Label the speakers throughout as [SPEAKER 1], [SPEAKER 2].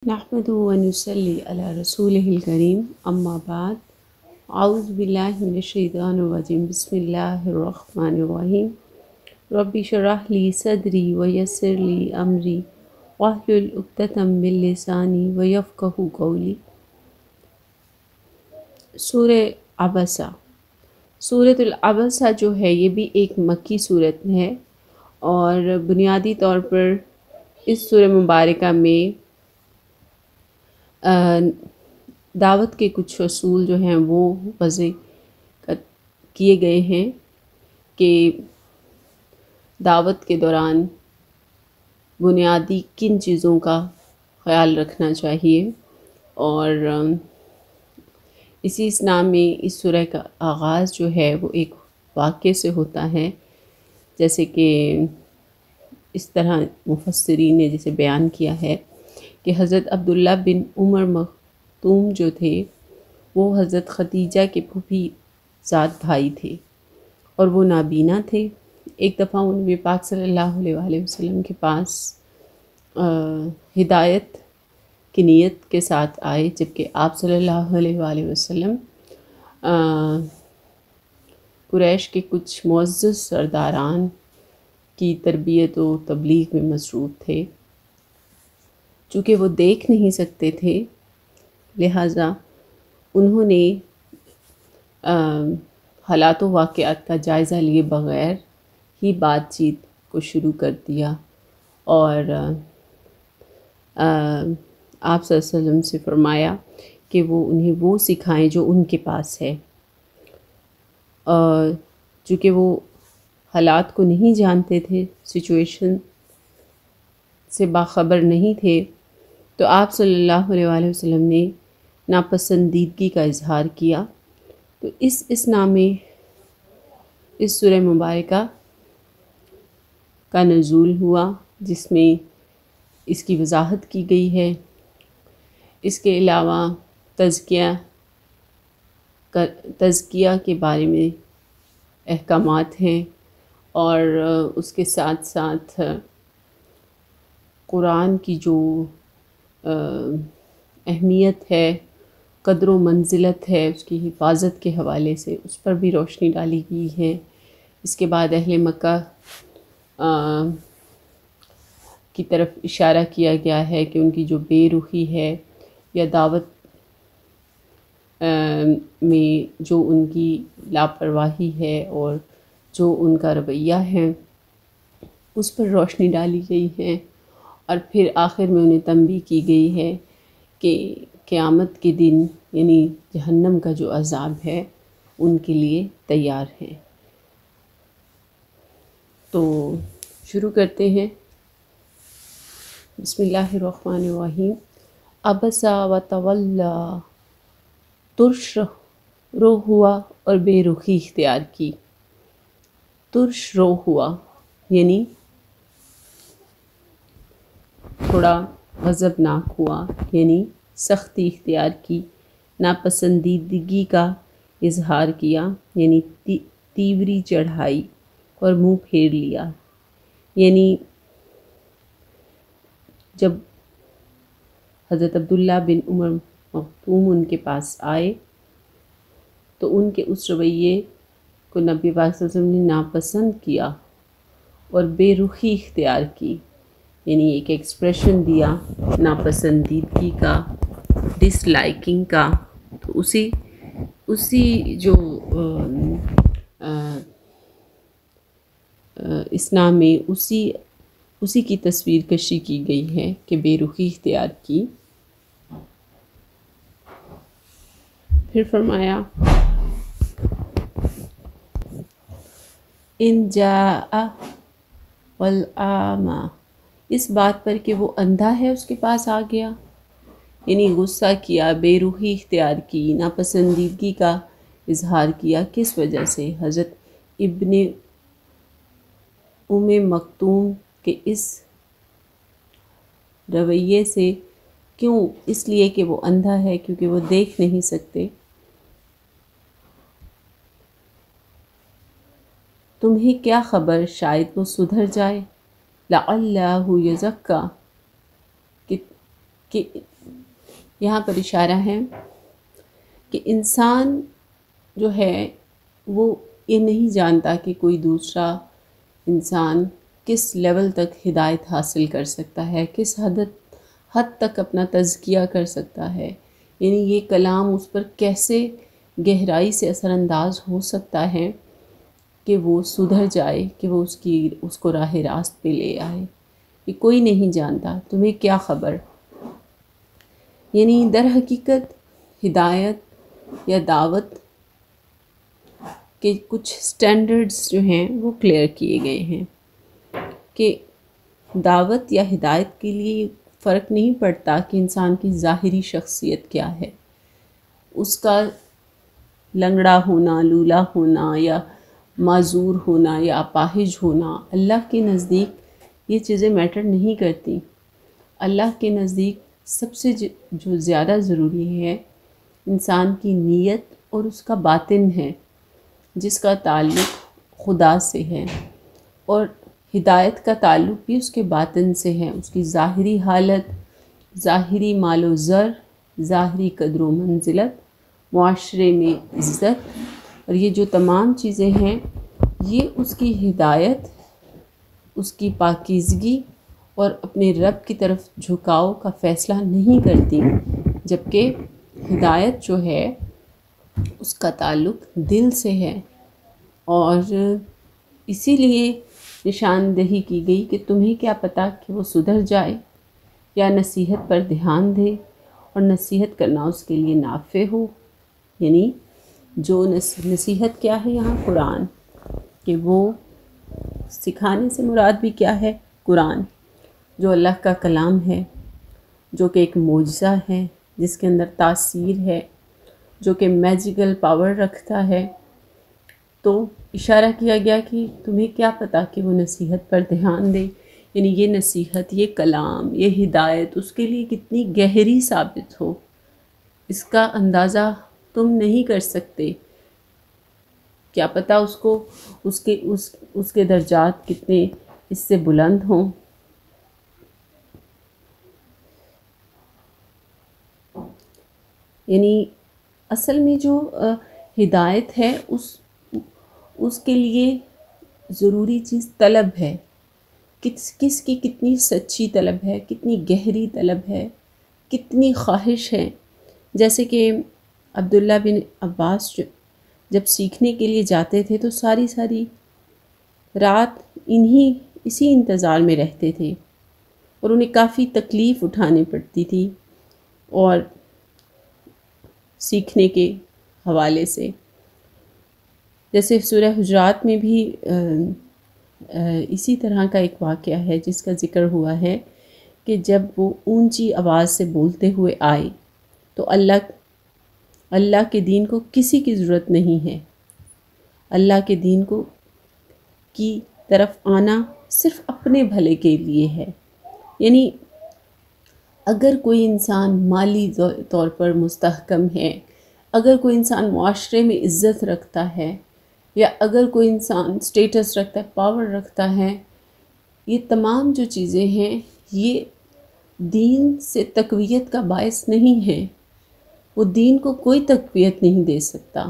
[SPEAKER 1] نحمده ونصلي على رسوله الكريم اما بعد اعوذ باللہ من الشیطان الرجیم بسم اللہ الرحمن الرحیم رب اشرح لی صدری ویسر لی امری واحلل عقدۃ من لسانی ویفقہوا قولی۔ سورہ عبسہ، سورۃ العبسہ جو ہے یہ بھی ایک مکی صورت ہے، اور بنیادی طور پر اس سورہ مبارکہ میں دعوت کے کچھ اصول جو ہیں وہ وضع کیے گئے ہیں کہ دعوت کے دوران بنیادی کن چیزوں کا خیال رکھنا چاہیے، اور اسی اسنا میں اس سورہ کا آغاز جو ہے وہ ایک واقعے سے ہوتا ہے، جیسے کہ اس طرح مفسرین نے جسے بیان کیا ہے کہ حضرت عبداللہ بن عمر مختوم جو تھے وہ حضرت خدیجہ کے پھوپھی زاد بھائی تھے، اور وہ نابینا تھے۔ ایک دفعہ وہ نبی پاک صلی اللہ علیہ وآلہ وسلم کے پاس ہدایت کی نیت کے ساتھ آئے، جبکہ آپ صلی اللہ علیہ وآلہ وسلم قریش کے کچھ معزز سرداران کی تربیت و تبلیغ میں مصروف تھے۔ چونکہ وہ دیکھ نہیں سکتے تھے، لہٰذا انہوں نے حالات و واقعات کا جائزہ لیے بغیر ہی بات چیت کو شروع کر دیا، اور آپ صلی اللہ علیہ وسلم سے فرمایا کہ وہ انہیں وہ سکھائیں جو ان کے پاس ہے۔ چونکہ وہ حالات کو نہیں جانتے تھے، سچویشن سے باخبر نہیں تھے، تو آپ صلی اللہ علیہ وآلہ وسلم نے ناپسندیدگی کا اظہار کیا۔ تو اس اسنا میں اس سورہ مبارکہ کا نزول ہوا، جس میں اس کی وضاحت کی گئی ہے۔ اس کے علاوہ تزکیہ کے بارے میں احکامات ہیں، اور اس کے ساتھ ساتھ قرآن کی جو اہمیت ہے، قدر و منزلت ہے، اس کی حفاظت کے حوالے سے اس پر بھی روشنی ڈالی گئی ہے۔ اس کے بعد اہل مکہ کی طرف اشارہ کیا گیا ہے کہ ان کی جو بے رخی ہے یا دعوت میں جو ان کی لاپرواہی ہے اور جو ان کا رویہ ہے اس پر روشنی ڈالی گئی ہے، اور پھر آخر میں انہیں تنبیہ کی گئی ہے کہ قیامت کے دن یعنی جہنم کا جو عذاب ہے ان کے لیے تیار ہے۔ تو شروع کرتے ہیں۔ بسم اللہ الرحمن الرحیم۔ عبسہ وتولی، ترش رو ہوا اور بے رخی اختیار کی۔ ترش رو ہوا یعنی تھوڑا غضبناک ہوا، یعنی سختی اختیار کی۔ ناپسندیدگی کا اظہار کیا یعنی تیوری چڑھائی، اور منہ پھیر لیا یعنی جب حضرت عبداللہ بن عمر مختوم ان کے پاس آئے تو ان کے اس رویے کو نبی پاک صلی اللہ علیہ وسلم نے ناپسند کیا اور بے رخی اختیار کی، یعنی ایک ایکسپریشن دیا ناپسندیدگی کا، ڈس لائکنگ کا۔ تو اسی جو اسنا میں اسی کی تصویر کشی کی گئی ہے کہ بے رخی اختیار کی۔ پھر فرمایا ان جاء والأعمى، اس بات پر کہ وہ اندھا ہے اس کے پاس آ گیا، یعنی غصہ کیا، بے رخی اختیار کی، ناپسندیدگی کا اظہار کیا۔ کس وجہ سے؟ حضرت ابن ام مکتوم کے اس رویے سے۔ کیوں؟ اس لیے کہ وہ اندھا ہے، کیونکہ وہ دیکھ نہیں سکتے۔ تمہیں کیا خبر، شاید وہ سدھر جائے۔ لعلہ یزکی، کہ یہاں پر اشارہ ہے کہ انسان جو ہے وہ یہ نہیں جانتا کہ کوئی دوسرا انسان کس لیول تک ہدایت حاصل کر سکتا ہے، کس حد تک اپنا تزکیہ کر سکتا ہے، یعنی یہ کلام اس پر کیسے گہرائی سے اثر انداز ہو سکتا ہے کہ وہ سدھر جائے، کہ وہ اس کو راہ راست پہ لے آئے، یہ کوئی نہیں جانتا۔ تمہیں کیا خبر؟ یعنی در حقیقت ہدایت یا دعوت کے کچھ سٹینڈرڈز جو ہیں وہ کلیئر کیے گئے ہیں کہ دعوت یا ہدایت کے لیے فرق نہیں پڑتا کہ انسان کی ظاہری شخصیت کیا ہے، اس کا لنگڑا ہونا، لولا ہونا یا معذور ہونا یا اپاہج ہونا، اللہ کے نزدیک یہ چیزیں میٹر نہیں کرتی۔ اللہ کے نزدیک سب سے جو زیادہ ضروری ہے انسان کی نیت اور اس کا باطن ہے، جس کا تعلق خدا سے ہے، اور ہدایت کا تعلق بھی اس کے باطن سے ہے، اس کی ظاہری حالت، ظاہری مال و زر، ظاہری قدر و منزلت، معاشرے میں عزت، اور یہ جو تمام چیزیں ہیں یہ اس کی ہدایت، اس کی پاکیزگی اور اپنے رب کی طرف جھکاؤ کا فیصلہ نہیں کرتی، جبکہ ہدایت جو ہے اس کا تعلق دل سے ہے۔ اور اسی لیے نشاندہی کی گئی کہ تمہیں کیا پتہ کہ وہ سدھر جائے یا نصیحت پر دھیان دے، اور نصیحت کرنا اس کے لیے نافع ہو۔ یعنی جو نصیحت کیا ہے یہاں؟ قرآن، کہ وہ سکھانے سے مراد بھی کیا ہے؟ قرآن، جو اللہ کا کلام ہے، جو کہ ایک معجزہ ہے، جس کے اندر تاثیر ہے، جو کہ میجیکل پاور رکھتا ہے۔ تو اشارہ کیا گیا کہ تمہیں کیا پتہ کہ وہ نصیحت پر دھیان دے، یعنی یہ نصیحت، یہ کلام، یہ ہدایت اس کے لیے کتنی گہری ثابت ہو، اس کا اندازہ تم نہیں کر سکتے۔ کیا پتہ اس کے درجات کتنے اس سے بلند ہوں۔ یعنی اصل میں جو ہدایت ہے اس کے لیے ضروری چیز طلب ہے، کس کی کتنی سچی طلب ہے، کتنی گہری طلب ہے، کتنی خواہش ہے۔ جیسے کہ عبداللہ بن عباس جب سیکھنے کے لیے جاتے تھے تو ساری رات اسی انتظار میں رہتے تھے، اور انہیں کافی تکلیف اٹھانی پڑتی تھی اور سیکھنے کے حوالے سے۔ جیسے سورہ حجرات میں بھی اسی طرح کا ایک واقعہ ہے جس کا ذکر ہوا ہے کہ جب وہ اونچی آواز سے بولتے ہوئے آئے تو اللہ کے دین کو کسی کی ضرورت نہیں ہے، اللہ کے دین کی طرف آنا صرف اپنے بھلے کے لیے ہے۔ یعنی اگر کوئی انسان مالی طور پر مستحکم ہے، اگر کوئی انسان معاشرے میں عزت رکھتا ہے، یا اگر کوئی انسان سٹیٹس رکھتا ہے، پاور رکھتا ہے، یہ تمام جو چیزیں ہیں یہ دین سے تقویت کا باعث نہیں ہے۔ وہ دین کو کوئی تقویت نہیں دے سکتا۔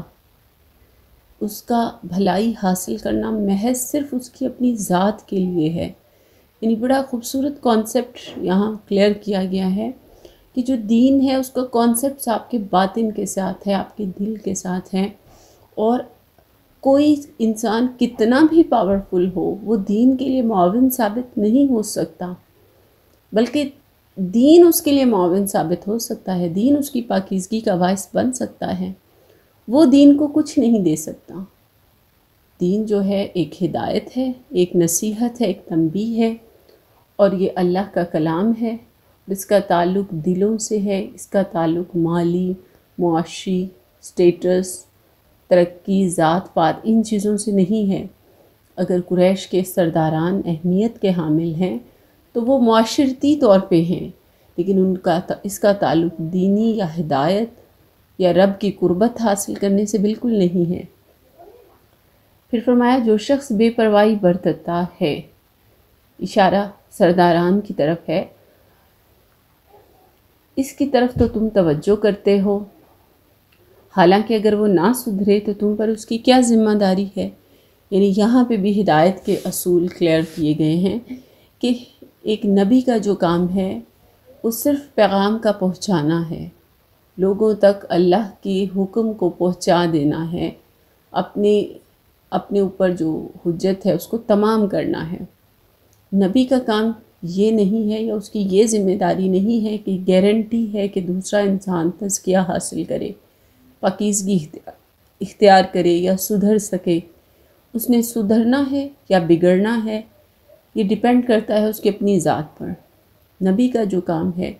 [SPEAKER 1] اس کا بھلائی حاصل کرنا محض صرف اس کی اپنی ذات کے لیے ہے۔ یعنی بڑا خوبصورت کانسیپٹ یہاں کلیئر کیا گیا ہے کہ جو دین ہے اس کا کانسیپٹس آپ کے باطن کے ساتھ ہے، آپ کے دل کے ساتھ ہے، اور کوئی انسان کتنا بھی پاورفل ہو وہ دین کے لیے معاون ثابت نہیں ہو سکتا، بلکہ دین اس کے لیے معاون ثابت ہو سکتا ہے، دین اس کی پاکیزگی کا باعث بن سکتا ہے۔ وہ دین کو کچھ نہیں دے سکتا۔ دین جو ہے ایک ہدایت ہے، ایک نصیحت ہے، ایک تنبیہ ہے، اور یہ اللہ کا کلام ہے۔ اس کا تعلق دلوں سے ہے، اس کا تعلق مالی، معاشی، سٹیٹس، ترقی، ذات پات، ان چیزوں سے نہیں ہے۔ اگر قریش کے سرداران اہمیت کے حامل ہیں تو وہ معاشرتی طور پہ ہیں، لیکن اس کا تعلق دینی یا ہدایت یا رب کی قربت حاصل کرنے سے بالکل نہیں ہے۔ پھر فرمایا جو شخص بے پرواہی برتتا ہے، اشارہ سرداران کی طرف ہے، اس کی طرف تو تم توجہ کرتے ہو، حالانکہ اگر وہ نہ سدھرے تو تم پر اس کی کیا ذمہ داری ہے۔ یعنی یہاں پہ بھی ہدایت کے اصول کلیئر کیے گئے ہیں کہ ایک نبی کا جو کام ہے وہ صرف پیغام کا پہنچانا ہے، لوگوں تک اللہ کی حکم کو پہنچا دینا ہے، اپنے اوپر جو حجت ہے اس کو تمام کرنا ہے۔ نبی کا کام یہ نہیں ہے یا اس کی یہ ذمہ داری نہیں ہے کہ گارنٹی ہے کہ دوسرا انسان تزکیہ حاصل کرے، پاکیزگی اختیار کرے یا سدھر سکے۔ اس نے سدھرنا ہے یا بگڑنا ہے یہ ڈیپینڈ کرتا ہے اس کی اپنی ذات پر۔ نبی کا جو کام ہے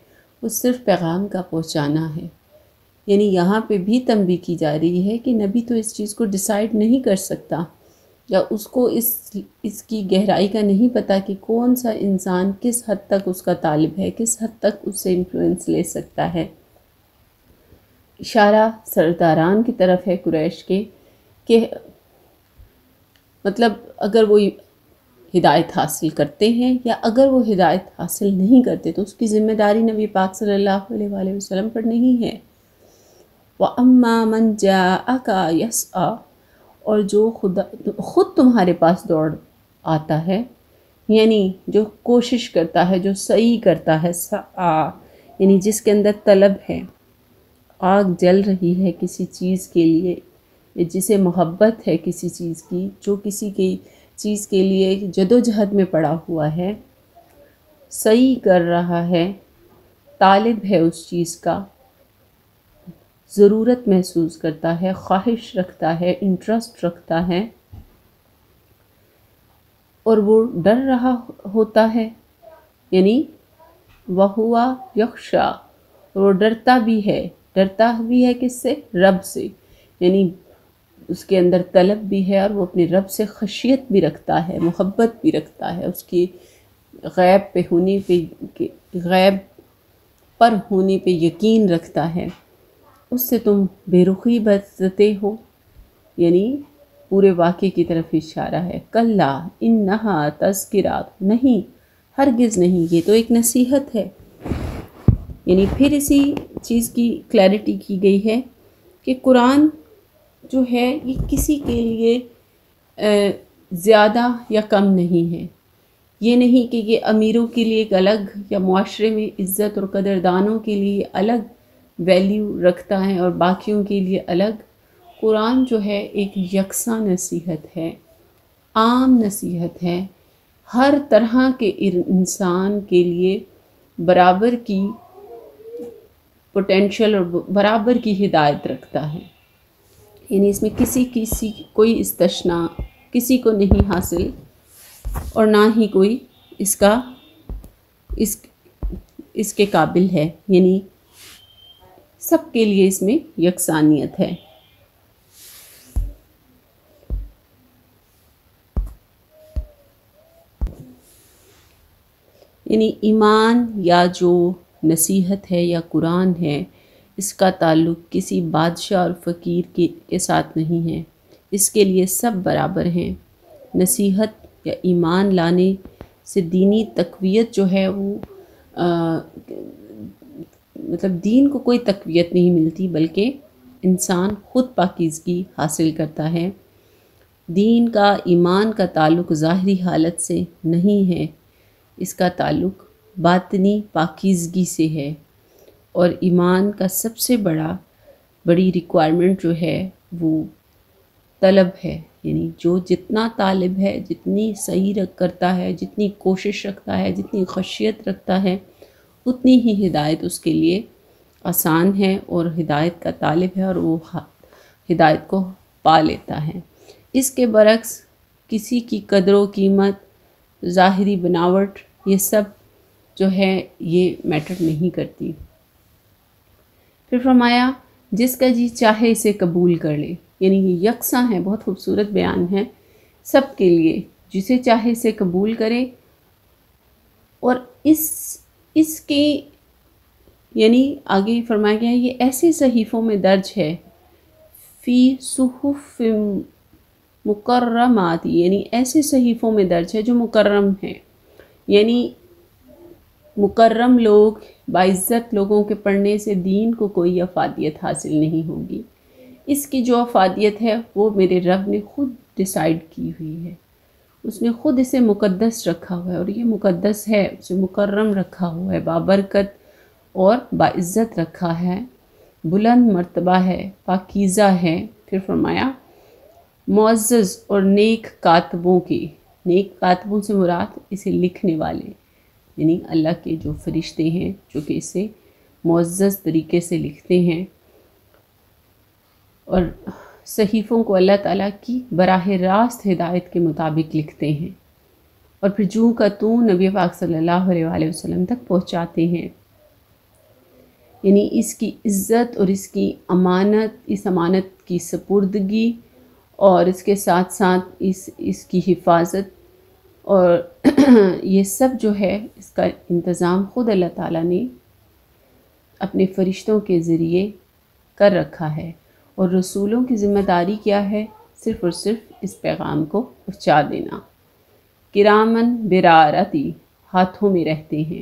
[SPEAKER 1] وہ صرف پیغام کا پہنچانا ہے۔ یعنی یہاں پہ بھی تنبیہ کی جا رہی ہے کہ نبی تو اس چیز کو ڈیسائیڈ نہیں کر سکتا، یا اس کو اس کی گہرائی کا نہیں پتہ کہ کون سا انسان کس حد تک اس کا طالب ہے، کس حد تک اس سے انفلوئنس لے سکتا ہے۔ اشارہ سرداران کی طرف ہے قریش کے کہ مطلب اگر وہ ہدایت حاصل کرتے ہیں یا اگر وہ ہدایت حاصل نہیں کرتے تو اس کی ذمہ داری نبی پاک صلی اللہ علیہ وآلہ وسلم پر نہیں ہے۔ وَأَمَّا مَنْ جَاءَكَ يَسْعَىٰ، اور جو خود تمہارے پاس دوڑ آتا ہے، یعنی جو کوشش کرتا ہے، جو سعی کرتا ہے، یعنی جس کے اندر طلب ہے، آگ جل رہی ہے کسی چیز کے لیے، جسے محبت ہے کسی چیز کی، جو کسی کی چیز کے لیے جدوجہد میں پڑا ہوا ہے، سعی کر رہا ہے، طالب ہے اس چیز کا، ضرورت محسوس کرتا ہے، خواہش رکھتا ہے، انٹرسٹ رکھتا ہے، اور وہ ڈر رہا ہوتا ہے، یعنی وَهُوَ يَخْشَىٰ، وہ ڈرتا بھی ہے کس سے؟ رب سے، یعنی اس کے اندر طلب بھی ہے اور وہ اپنے رب سے خشیت بھی رکھتا ہے، محبت بھی رکھتا ہے، اس کی غیب پر ہونے پہ یقین رکھتا ہے۔ اس سے تم بے رخی برتتے ہو، یعنی پورے واقعے کی طرف اشارہ ہے۔ کلا انہا تذکرات، نہیں، ہرگز نہیں، یہ تو ایک نصیحت ہے۔ یعنی پھر اسی چیز کی کلیئرٹی کی گئی ہے کہ قرآن جو ہے یہ کسی کے لیے زیادہ یا کم نہیں ہے۔ یہ نہیں کہ یہ امیروں کے لیے ایک الگ، یا معاشرے میں عزت اور قدردانوں کے لیے الگ ویلیو رکھتا ہے اور باقیوں کے لیے الگ۔ قرآن جو ہے ایک یکساں نصیحت ہے، عام نصیحت ہے، ہر طرح کے انسان کے لیے برابر کی پوٹینشل اور برابر کی ہدایت رکھتا ہے۔ یعنی اس میں کوئی استثناء کسی کو نہیں حاصل، اور نہ ہی کوئی اس کے قابل ہے، یعنی سب کے لیے اس میں یکسانیت ہے۔ یعنی ایمان یا جو نصیحت ہے یا قرآن ہے، اس کا تعلق کسی بادشاہ اور فقیر کے ساتھ نہیں ہے، اس کے لیے سب برابر ہیں۔ نصیحت یا ایمان لانے سے دینی تقویت جو ہے وہ مطلب دین کو کوئی تقویت نہیں ملتی، بلکہ انسان خود پاکیزگی حاصل کرتا ہے۔ دین کا، ایمان کا تعلق ظاہری حالت سے نہیں ہے، اس کا تعلق باطنی پاکیزگی سے ہے۔ اور ایمان کا سب سے بڑی ریکوائرمنٹ جو ہے وہ طلب ہے، یعنی جو جتنا طالب ہے، جتنی سعی کرتا ہے، جتنی کوشش رکھتا ہے، جتنی خشیت رکھتا ہے، اتنی ہی ہدایت اس کے لیے آسان ہے، اور ہدایت کا طالب ہے اور وہ ہدایت کو پا لیتا ہے۔ اس کے برعکس کسی کی قدر و قیمت، ظاہری بناوٹ، یہ سب جو ہے یہ میٹر نہیں کرتی۔ پھر فرمایا جس کا جی چاہے اسے قبول کر لے، یعنی یہ یکساں ہے، بہت خوبصورت بیان ہے سب کے لیے، جسے چاہے اسے قبول کرے۔ اور اس کے یعنی آگے فرمایا گیا یہ ایسے صحیفوں میں درج ہے، فی صحف مکرمات، یعنی ایسے صحیفوں میں درج ہے جو مکرم ہیں، یعنی مکرم لوگ، باعزت لوگوں کے پڑھنے سے دین کو کوئی افادیت حاصل نہیں ہوگی۔ اس کی جو افادیت ہے وہ میرے رب نے خود ڈیسائیڈ کی ہوئی ہے، اس نے خود اسے مقدس رکھا ہوا ہے، اور یہ مقدس ہے، اسے مکرم رکھا ہوا ہے، بابرکت اور باعزت رکھا ہے، بلند مرتبہ ہے، پاکیزہ ہے۔ پھر فرمایا معزز اور نیک کاتبوں کی، نیک کاتبوں سے مراد اسے لکھنے والے، یعنی اللہ کے جو فرشتے ہیں جو کہ اسے معزز طریقے سے لکھتے ہیں، اور صحیفوں کو اللہ تعالیٰ کی براہ راست ہدایت کے مطابق لکھتے ہیں، اور پھر جوں کا توں نبی پاک صلی اللہ علیہ وآلہ وسلم تک پہنچاتے ہیں۔ یعنی اس کی عزت اور اس کی امانت، اس امانت کی سپردگی، اور اس کے ساتھ ساتھ اس کی حفاظت، اور یہ سب جو ہے اس کا انتظام خود اللہ تعالیٰ نے اپنے فرشتوں کے ذریعے کر رکھا ہے، اور رسولوں کی ذمہ داری کیا ہے؟ صرف اور صرف اس پیغام کو پہنچا دینا۔ کرامن برارتی، ہاتھوں میں رہتے ہیں،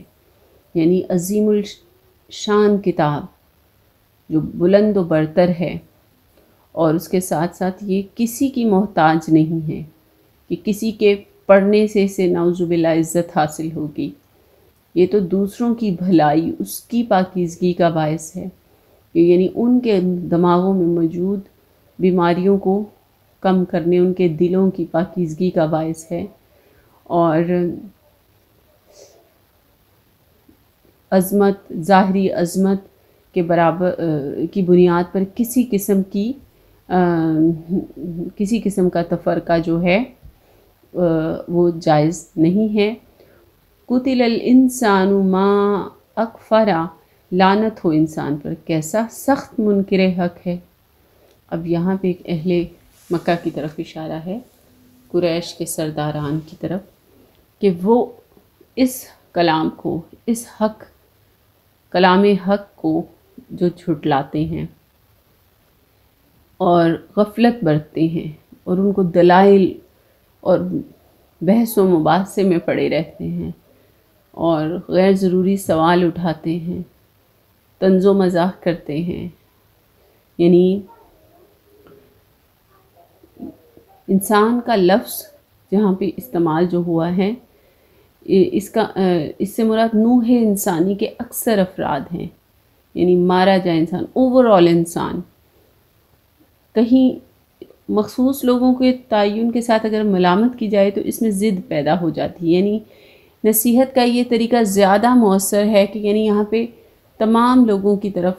[SPEAKER 1] یعنی عظیم الشان کتاب جو بلند و برتر ہے، اور اس کے ساتھ ساتھ یہ کسی کی محتاج نہیں ہے کہ کسی کے پڑھنے سے اسے نعوذ باللہ عزت حاصل ہوگی۔ یہ تو دوسروں کی بھلائی، اس کی پاکیزگی کا باعث ہے، یعنی ان کے دماغوں میں موجود بیماریوں کو کم کرنے، ان کے دلوں کی پاکیزگی کا باعث ہے، اور عظمت، ظاہری عظمت کے برابر کی بنیاد پر کسی قسم کا تفرقہ جو ہے وہ جائز نہیں ہے۔ قتل الانسان ما اکفرا، لعنت ہو انسان پر، کیسا سخت منکر حق ہے۔ اب یہاں پہ ایک اہل مکہ کی طرف اشارہ ہے، قریش کے سرداران کی طرف، کہ وہ اس کلام کو، اس کلام حق کو جو جھٹلاتے ہیں اور غفلت برتتے ہیں، اور ان کو دلائل اور بحث و مباحثے میں پڑے رہتے ہیں، اور غیر ضروری سوال اٹھاتے ہیں، طنز و مزاح کرتے ہیں، یعنی انسان کا لفظ جہاں پہ استعمال جو ہوا ہے، اس سے مراد نوع انسانی کے اکثر افراد ہیں، یعنی مارا جائے انسان، اوورآل انسان۔ کہیں مخصوص لوگوں کے تعین کے ساتھ اگر ملامت کی جائے تو اس میں ضد پیدا ہو جاتی ہے، یعنی نصیحت کا یہ طریقہ زیادہ مؤثر ہے کہ یعنی یہاں پہ تمام لوگوں کی طرف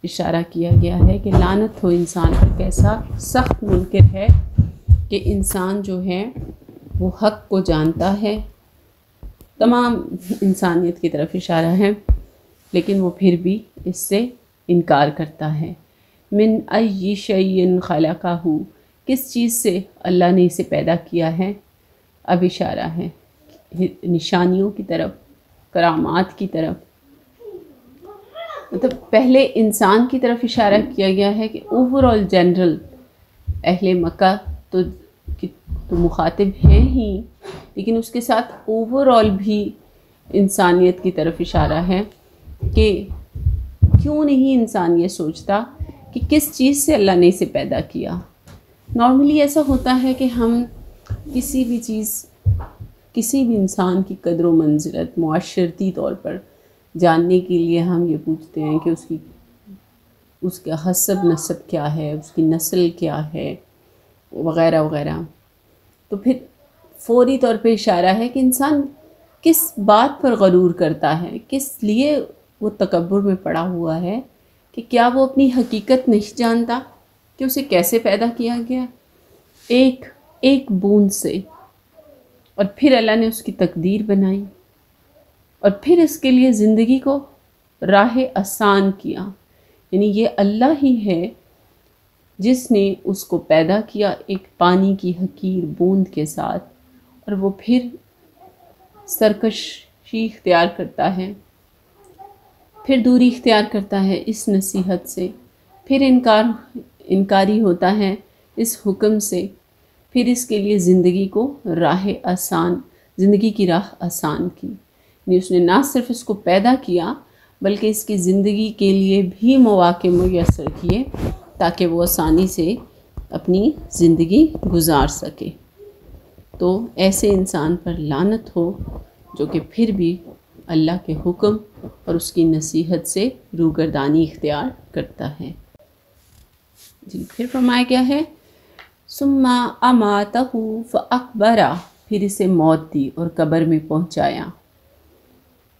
[SPEAKER 1] اشارہ کیا گیا ہے کہ لعنت ہو انسان پر، کیسا سخت منکر ہے کہ انسان جو ہے وہ حق کو جانتا ہے، تمام انسانیت کی طرف اشارہ ہے، لیکن وہ پھر بھی اس سے انکار کرتا ہے۔ من ای شیء خلقہ، کس چیز سے اللہ نے اسے پیدا کیا ہے؟ اب اشارہ ہے نشانیوں کی طرف، کرامات کی طرف، مطلب پہلے انسان کی طرف اشارہ کیا گیا ہے کہ اوورآل جنرل اہل مکہ تو مخاطب ہیں ہی، لیکن اس کے ساتھ اوورآل بھی انسانیت کی طرف اشارہ ہے کہ کیوں نہیں انسان یہ سوچتا کہ کس چیز سے اللہ نے اسے پیدا کیا۔ نارملی ایسا ہوتا ہے کہ ہم کسی بھی چیز، کسی بھی انسان کی قدر و منزلت معاشرتی طور پر جاننے کے لیے ہم یہ پوچھتے ہیں کہ اس کا حسب نسب کیا ہے، اس کی نسل کیا ہے، وغیرہ وغیرہ۔ تو پھر فوری طور پہ اشارہ ہے کہ انسان کس بات پر غرور کرتا ہے، کس لیے وہ تکبر میں پڑا ہوا ہے، کہ کیا وہ اپنی حقیقت نہیں جانتا کہ اسے کیسے پیدا کیا گیا؟ ایک بوند سے، اور پھر اللہ نے اس کی تقدیر بنائی، اور پھر اس کے لیے زندگی کو راہ آسان کیا، یعنی یہ اللہ ہی ہے جس نے اس کو پیدا کیا ایک پانی کی حقیر بوند کے ساتھ، اور وہ پھر سرکشی اختیار کرتا ہے، پھر دوری اختیار کرتا ہے اس نصیحت سے، پھر انکاری ہوتا ہے اس حکم سے، پھر اس کے لیے زندگی کی راہ آسان کی، اس نے نہ صرف اس کو پیدا کیا بلکہ اس کی زندگی کے لیے بھی مواقع میسر کیے تاکہ وہ آسانی سے اپنی زندگی گزار سکے۔ تو ایسے انسان پر لعنت ہو جو کہ پھر بھی اللہ کے حکم اور اس کی نصیحت سے روگردانی اختیار کرتا ہے۔ جی پھر فرمایا گیا ہے ثم اماتہ فاقبرہ، پھر اسے موت دی اور قبر میں پہنچایا۔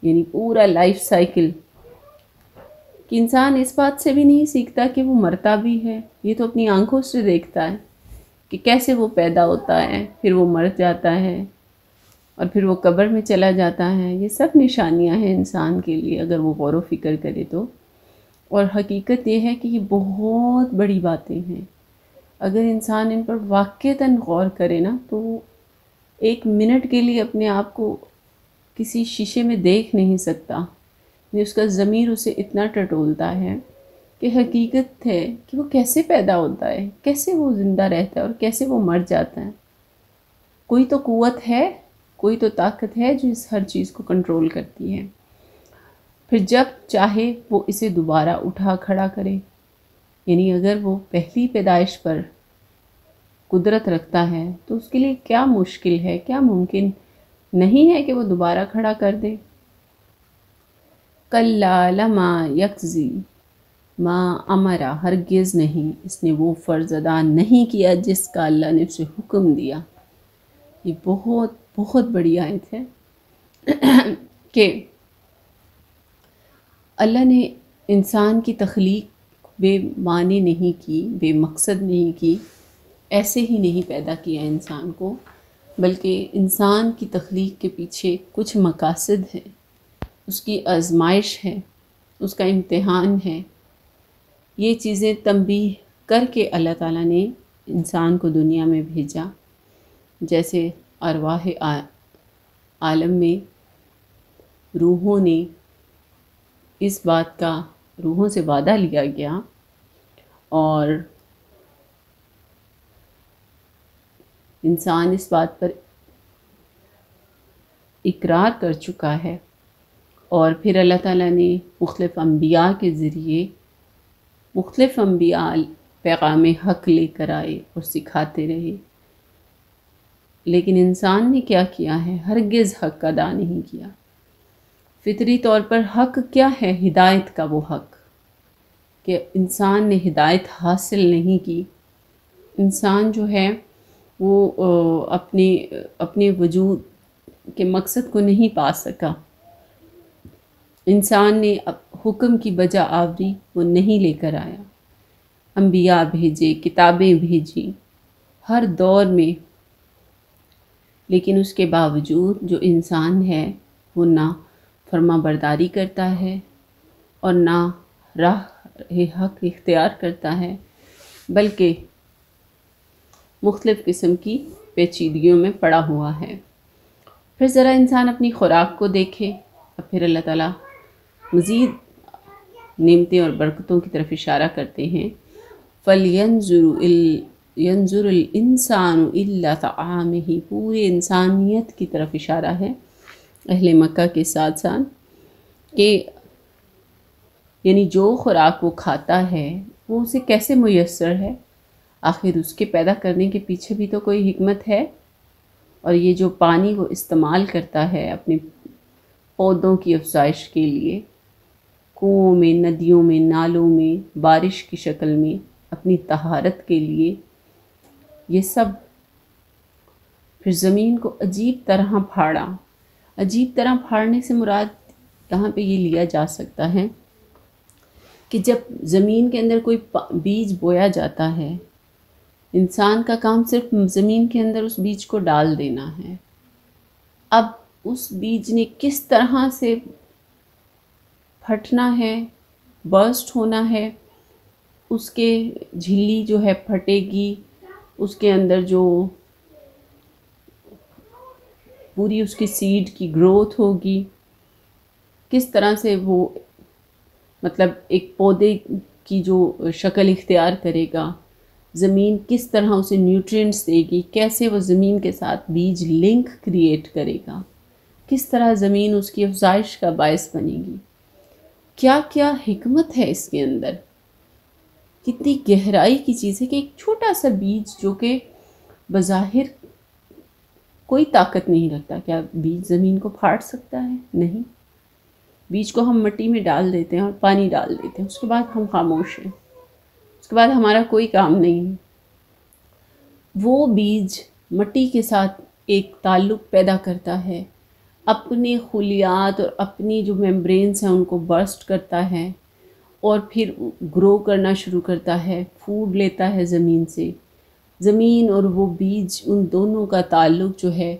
[SPEAKER 1] یعنی پورا لائف سائیکل کہ انسان اس بات سے بھی نہیں سیکھتا کہ وہ مرتا بھی ہے، یہ تو اپنی آنکھوں سے دیکھتا ہے کہ کیسے وہ پیدا ہوتا ہے، پھر وہ مر جاتا ہے اور پھر وہ قبر میں چلا جاتا ہے۔ یہ سب نشانیاں ہیں انسان کے لیے اگر وہ غور و فکر کرے تو، اور حقیقت یہ ہے کہ یہ بہت بڑی باتیں ہیں۔ اگر انسان ان پر واقعتاً غور کرے نا تو ایک منٹ کے لیے اپنے آپ کو کسی شیشے میں دیکھ نہیں سکتا، اس کا ضمیر اسے اتنا ٹٹولتا ہے کہ حقیقت ہے کہ وہ کیسے پیدا ہوتا ہے، کیسے وہ زندہ رہتا ہے اور کیسے وہ مر جاتا ہے۔ کوئی تو قوت ہے، کوئی تو طاقت ہے جو اس ہر چیز کو کنٹرول کرتی ہے، پھر جب چاہے وہ اسے دوبارہ اٹھا کھڑا کرے۔ یعنی اگر وہ پہلی پیدائش پر قدرت رکھتا ہے تو اس کے لیے کیا مشکل ہے، کیا ممکن نہیں ہے کہ وہ دوبارہ کھڑا کر دے۔ کلا لما یقضی ما امرا، ہرگز نہیں، اس نے وہ فرض ادا نہیں کیا جس کا اللہ نے اسے حکم دیا۔ یہ بہت بہت بڑی آیت ہے کہ اللہ نے انسان کی تخلیق بے معنی نہیں کی، بے مقصد نہیں کی، ایسے ہی نہیں پیدا کیا انسان کو، بلکہ انسان کی تخلیق کے پیچھے کچھ مقاصد ہیں، اس کی آزمائش ہے، اس کا امتحان ہے۔ یہ چیزیں تنبیہ کر کے اللہ تعالیٰ نے انسان کو دنیا میں بھیجا، جیسے ارواح عالم میں روحوں نے اس بات کا، روحوں سے وعدہ لیا گیا اور انسان اس بات پر اقرار کر چکا ہے، اور پھر اللہ تعالیٰ نے مختلف انبیاء کے ذریعے مختلف انبیاء پیغام حق لے کر آئے اور سکھاتے رہے، لیکن انسان نے کیا کیا ہے؟ ہرگز حق ادا نہیں کیا۔ فطری طور پر حق کیا ہے؟ ہدایت کا وہ حق کہ انسان نے ہدایت حاصل نہیں کی۔ انسان جو ہے وہ اپنے وجود کے مقصد کو نہیں پا سکا۔ انسان نے حکم کی بجا آوری وہ نہیں لے کر آیا۔ انبیاء بھیجے، کتابیں بھیجی ہر دور میں، لیکن اس کے باوجود جو انسان ہے وہ نہ فرما برداری کرتا ہے اور نہ راہ حق اختیار کرتا ہے، بلکہ مختلف قسم کی پیچیدگیوں میں پڑا ہوا ہے۔ پھر ذرا انسان اپنی خوراک کو دیکھے، اور پھر اللہ تعالیٰ مزید نعمتیں اور برکتوں کی طرف اشارہ کرتے ہیں۔ ينظر الانسان الا طعامه، پورے انسانیت کی طرف اشارہ ہے اہل مکہ کے ساتھ ساتھ کہ یعنی جو خوراک وہ کھاتا ہے وہ اسے کیسے میسر ہے، آخر اس کے پیدا کرنے کے پیچھے بھی تو کوئی حکمت ہے۔ اور یہ جو پانی وہ استعمال کرتا ہے اپنے پودوں کی افزائش کے لیے، کنوؤں میں، ندیوں میں، نالوں میں، بارش کی شکل میں، اپنی طہارت کے لیے، یہ سب پھر زمین کو عجیب طرح پھاڑا۔ عجیب طرح پھاڑنے سے مراد یہاں پہ یہ لیا جا سکتا ہے کہ جب زمین کے اندر کوئی بیج بویا جاتا ہے، انسان کا کام صرف زمین کے اندر اس بیج کو ڈال دینا ہے۔ اب اس بیج نے کس طرح سے پھٹنا ہے، برسٹ ہونا ہے، اس کے جھلی جو ہے پھٹے گی، اس کے اندر جو پوری اس کی سیڈ کی گروتھ ہوگی، کس طرح سے وہ مطلب ایک پودے کی جو شکل اختیار کرے گا، زمین کس طرح اسے نیوٹرینٹس دے گی، کیسے وہ زمین کے ساتھ بیج لنک کریٹ کرے گا، کس طرح زمین اس کی افزائش کا باعث بنے گی، کیا کیا حکمت ہے اس کے اندر، کتنی گہرائی کی چیز ہے کہ ایک چھوٹا سا بیج جو کہ بظاہر کوئی طاقت نہیں رکھتا، کیا بیج زمین کو پھاڑ سکتا ہے؟ نہیں۔ بیج کو ہم مٹی میں ڈال دیتے ہیں اور پانی ڈال دیتے ہیں، اس کے بعد ہم خاموش ہیں، اس کے بعد ہمارا کوئی کام نہیں ہے۔ وہ بیج مٹی کے ساتھ ایک تعلق پیدا کرتا ہے، اپنے خلیات اور اپنی جو ممبرینز ہیں ان کو برسٹ کرتا ہے اور پھر گرو کرنا شروع کرتا ہے، فوڈ لیتا ہے زمین سے۔ زمین اور وہ بیج، ان دونوں کا تعلق جو ہے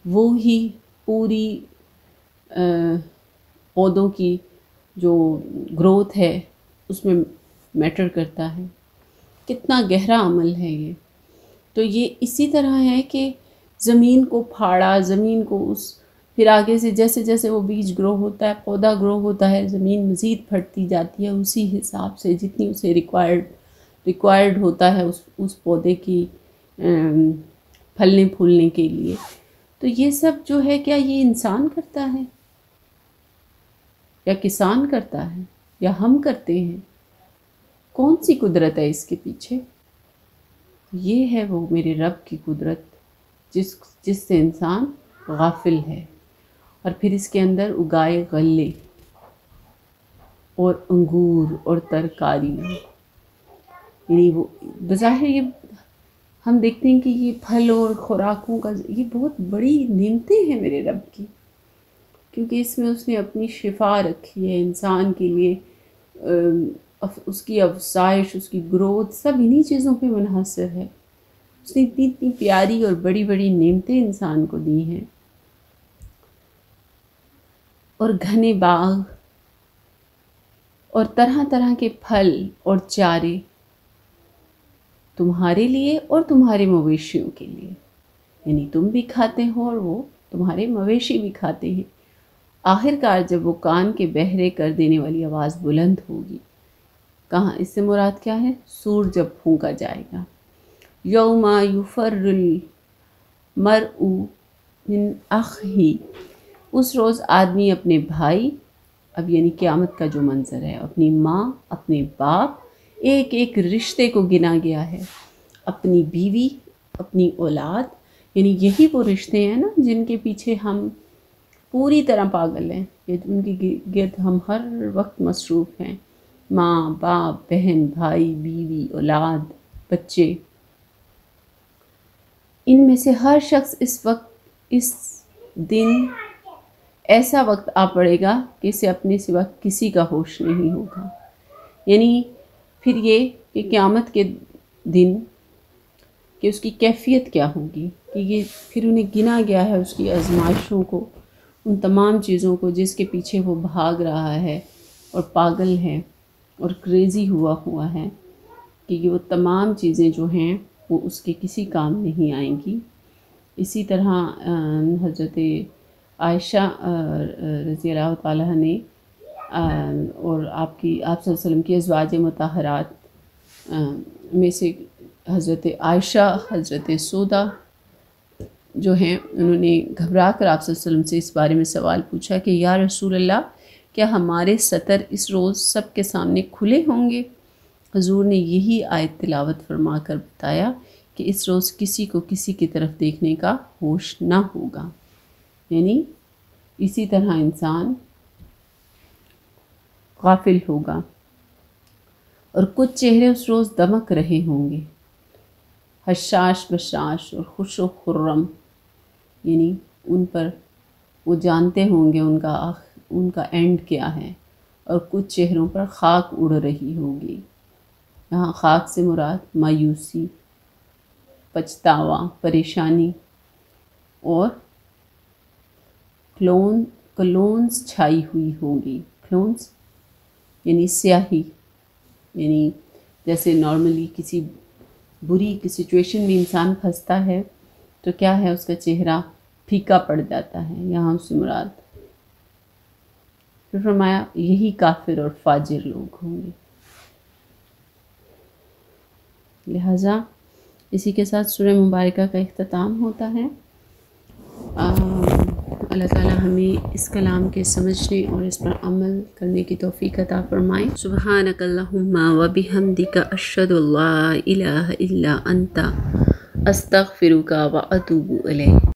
[SPEAKER 1] وہ ہی پوری پودوں کی جو گروتھ ہے اس میں میٹر کرتا ہے۔ کتنا گہرا عمل ہے یہ۔ تو یہ اسی طرح ہے کہ زمین کو پھاڑا، زمین کو پھر آگے سے جیسے جیسے وہ بیج گرو ہوتا ہے، پودا گرو ہوتا ہے، زمین مزید پھٹتی جاتی ہے اسی حساب سے جتنی اسے ریکوائرڈ ہوتا ہے اس پودے کی پھلنے پھولنے کے لیے۔ تو یہ سب جو ہے، کیا یہ انسان کرتا ہے یا کسان کرتا ہے یا ہم کرتے ہیں؟ کون سی قدرت ہے اس کے پیچھے؟ یہ ہے وہ میرے رب کی قدرت جس سے انسان غافل ہے، اور پھر اس کے اندر اگائے غلے اور انگور اور ترکاری، یعنی وہ بظاہر یہ ہم دیکھتے ہیں کہ یہ پھل اور خوراکوں کا یہ بہت بڑی نعمتیں ہیں میرے رب کی، کیونکہ اس میں اس نے اپنی شفا رکھی ہے انسان کے لیے، اس کی افزائش، اس کی گروتھ سب انہی چیزوں پہ منحصر ہے۔ اس نے اتنی اتنی پیاری اور بڑی بڑی نعمتیں انسان کو دی ہیں، اور گھنے باغ اور طرح طرح کے پھل اور چارے تمہارے لیے اور تمہارے مویشیوں کے لیے، یعنی تم بھی کھاتے ہو اور وہ تمہارے مویشی بھی کھاتے ہیں۔ آخر کار جب وہ کان کے بہرے کر دینے والی آواز بلند ہوگی، کہاں اس سے مراد کیا ہے؟ سور جب پھونکا جائے گا، یوم یفر المرء من اخیہ، اس روز آدمی اپنے بھائی، اب یعنی قیامت کا جو منظر ہے، اپنی ماں، اپنے باپ، ایک ایک رشتے کو گنا گیا ہے، اپنی بیوی، اپنی اولاد، یعنی یہی وہ رشتے ہیں نا جن کے پیچھے ہم پوری طرح پاگل ہیں، ان کی گرد ہم ہر وقت مصروف ہیں، ماں، باپ، بہن، بھائی، بیوی، اولاد، بچے۔ ان میں سے ہر شخص اس دن ایسا وقت آ پڑے گا کہ اسے اپنے سوا کسی کا ہوش نہیں ہوگا۔ یعنی پھر یہ کہ قیامت کے دن کہ اس کی کیفیت کیا ہوگی، کہ یہ پھر انہیں گنا گیا ہے اس کی آزمائشوں کو، ان تمام چیزوں کو جس کے پیچھے وہ بھاگ رہا ہے اور پاگل ہے اور کریزی ہوا ہے، کہ وہ تمام چیزیں جو ہیں وہ اس کے کسی کام نہیں آئیں گی۔ اسی طرح حضرت عائشہ رضی اللہ تعالیٰ نے اور آپ صلی اللہ علیہ وسلم کی ازواج مطہرات میں سے حضرت عائشہ، حضرت سودا جو ہیں، انہوں نے گھبرا کر آپ صلی اللہ علیہ وسلم سے اس بارے میں سوال پوچھا کہ یا رسول اللہ، کیا ہمارے سطر اس روز سب کے سامنے کھلے ہوں گے؟ حضور نے یہی آیت تلاوت فرما کر بتایا کہ اس روز کسی کو کسی کی طرف دیکھنے کا ہوش نہ ہوگا، یعنی اسی طرح انسان غافل ہوگا، اور کچھ چہرے اس روز دمک رہے ہوں گے، حشاش بشاش اور خوش و خرم، یعنی ان پر وہ جانتے ہوں گے ان کا اینڈ کیا ہے، اور کچھ چہروں پر خاک اڑ رہی ہوگی۔ یہاں خاک سے مراد مایوسی، پچھتاوا، پریشانی اور کلونز چھائی ہوئی ہوگی۔ کلونز یعنی سیاہی، یعنی جیسے نارملی کسی بری سچویشن میں انسان پھنستا ہے تو کیا ہے، اس کا چہرہ پھیکا پڑ جاتا ہے، یہاں اس سے مراد۔ پھر فرمایا یہی کافر اور فاجر لوگ ہوں گے۔ لہٰذا اسی کے ساتھ سورہ مبارکہ کا اختتام ہوتا ہے۔ اللہ تعالی ہمیں اس کلام کے سمجھنے اور اس پر عمل کرنے کی توفیق عطا فرمائے۔ سبحانک اللہم و بحمدک اشہد ان لا الہ الا انت استغفرک و اتوب الیک۔